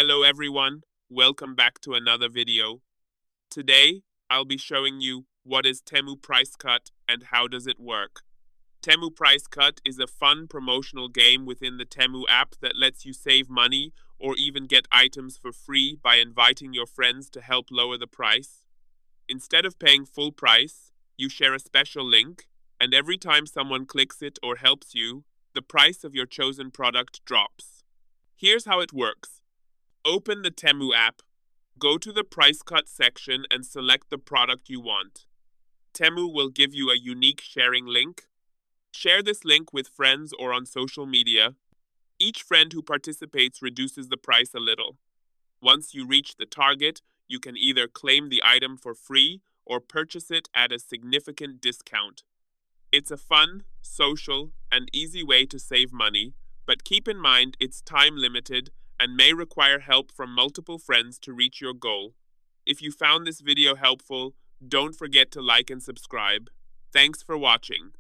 Hello everyone, welcome back to another video. Today, I'll be showing you what is Temu Price Cut and how does it work. Temu Price Cut is a fun promotional game within the Temu app that lets you save money or even get items for free by inviting your friends to help lower the price. Instead of paying full price, you share a special link, and every time someone clicks it or helps you, the price of your chosen product drops. Here's how it works. Open the Temu app, go to the Price Cut section and select the product you want. Temu will give you a unique sharing link. Share this link with friends or on social media. Each friend who participates reduces the price a little. Once you reach the target, you can either claim the item for free or purchase it at a significant discount. It's a fun, social, and easy way to save money, but keep in mind it's time limited and may require help from multiple friends to reach your goal. If you found this video helpful, don't forget to like and subscribe. Thanks for watching.